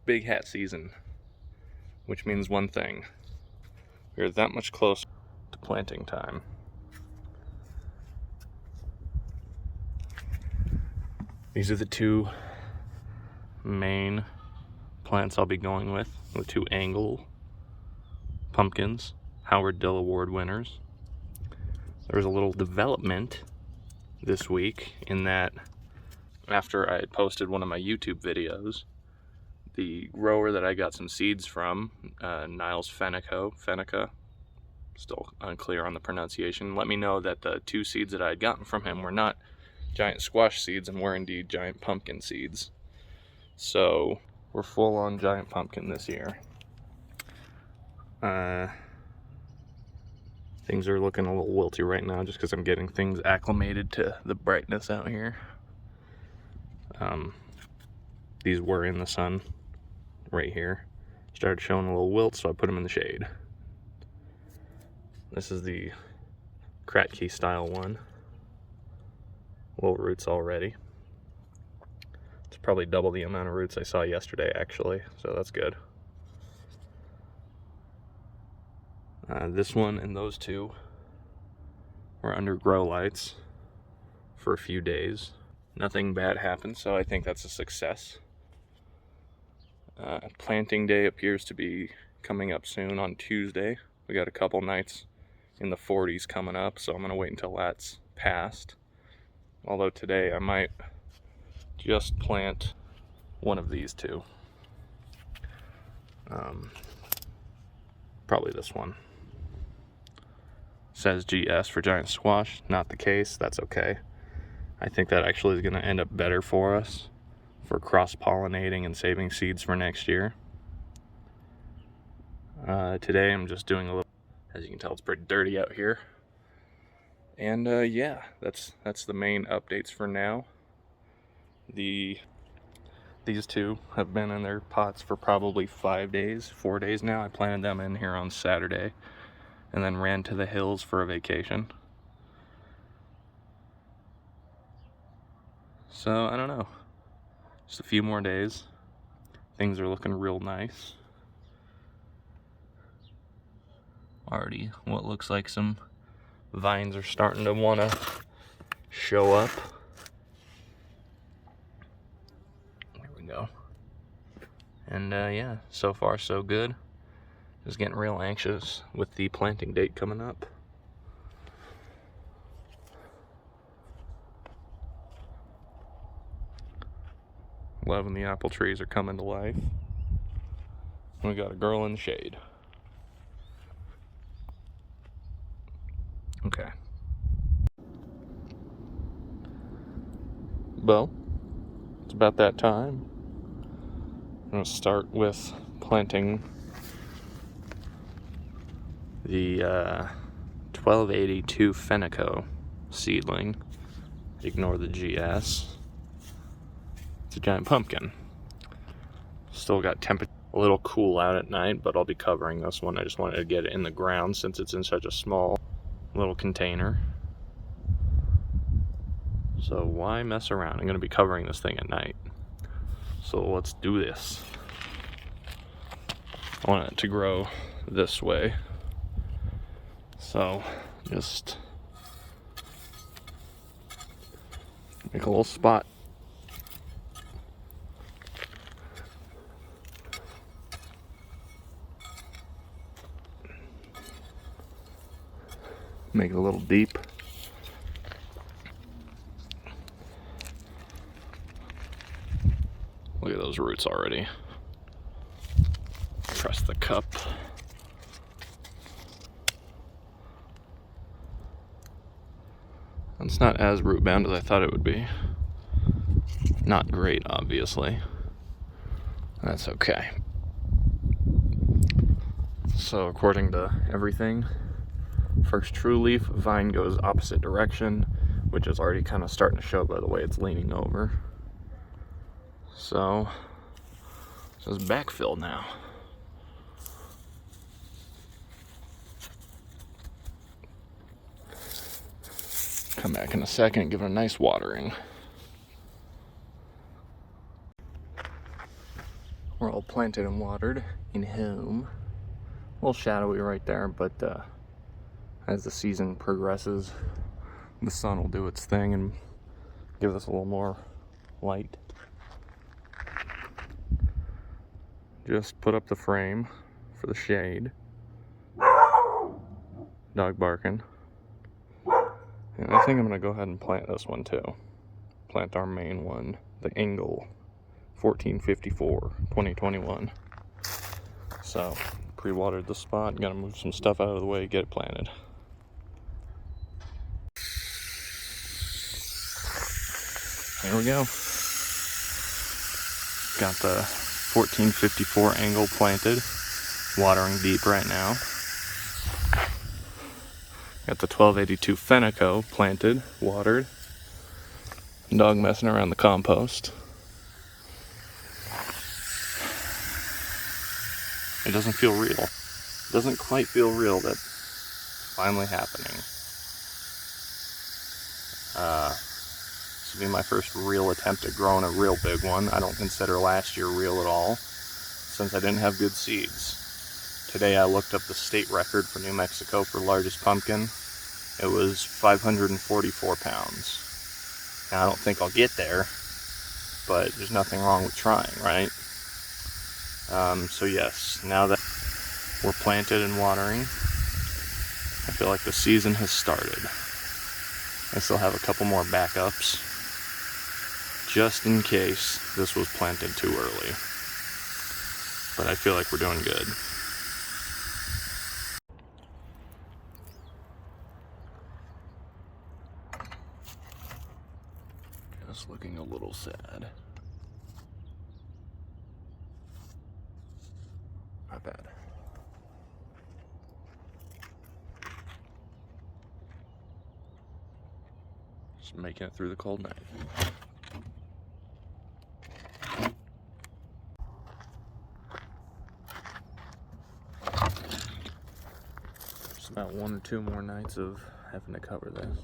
big hat season, which means one thing. We're that much closer to planting time. These are the two main plants I'll be going with, the two angle pumpkins, Howard Dill Award winners. There was a little development this week in that after I had posted one of my YouTube videos, the grower that I got some seeds from, Niles Fenica, still unclear on the pronunciation, let me know that the two seeds that I had gotten from him were not giant squash seeds and were indeed giant pumpkin seeds. So we're full on giant pumpkin this year. Things are looking a little wilty right now just because I'm getting things acclimated to the brightness out here. These were in the sun right here. Started showing a little wilt, so I put them in the shade. This is the Kratky style one. Little roots already. It's probably double the amount of roots I saw yesterday actually, so that's good. This one and those two were under grow lights for a few days. Nothing bad happened, so I think that's a success. Planting day appears to be coming up soon on Tuesday. We got a couple nights in the 40s coming up, so I'm gonna wait until that's passed. Although today I might just plant one of these two. Probably this one. Says GS for giant squash, not the case, that's okay. I think that actually is going to end up better for us for cross-pollinating and saving seeds for next year. Today I'm just doing a little, as you can tell it's pretty dirty out here. And yeah, that's the main updates for now. These two have been in their pots for probably 4 days now. I planted them in here on Saturday and then ran to the hills for a vacation. So I don't know, just a few more days. Things are looking real nice. Already what looks like some vines are starting to want to show up. There we go. And yeah, so far so good. Just getting real anxious with the planting date coming up. Loving the apple trees are coming to life. We got a girl in the shade. Okay. Well, it's about that time. I'm going to start with planting the 1282 Fenica seedling. Ignore the GS. It's a giant pumpkin. Still got temperature, a little cool out at night, but I'll be covering this one. I just wanted to get it in the ground since it's in such a small little container. So why mess around? I'm going to be covering this thing at night. So let's do this. I want it to grow this way. So just make a little spot. Make it a little deep. Look at those roots already. Press the cup. It's not as root bound as I thought it would be. Not great, obviously. That's okay. So according to everything, first true leaf, vine goes opposite direction, which is already kind of starting to show by the way it's leaning over. So, this is backfill now. Come back in a second and give it a nice watering. We're all planted and watered in home. A little shadowy right there, but as the season progresses, the sun will do its thing and give us a little more light. Just put up the frame for the shade. Dog barking. And I think I'm gonna go ahead and plant this one too. Plant our main one, the Engel 1454 2021. So, pre-watered the spot, gotta move some stuff out of the way, get it planted. There we go. Got the 1454 Engel planted, watering deep right now. Got the 1282 Fenico planted, watered. Dog messing around the compost. It doesn't feel real. It doesn't quite feel real that it's finally happening. This will be my first real attempt at growing a real big one. I don't consider last year real at all, since I didn't have good seeds. Today I looked up the state record for New Mexico for largest pumpkin. It was 544 pounds. Now I don't think I'll get there, but there's nothing wrong with trying, right? So yes, now that we're planted and watering, I feel like the season has started. I still have a couple more backups, just in case this was planted too early. But I feel like we're doing good. Just looking a little sad. Not bad. Just making it through the cold night. Just about 1 or 2 more nights of having to cover this.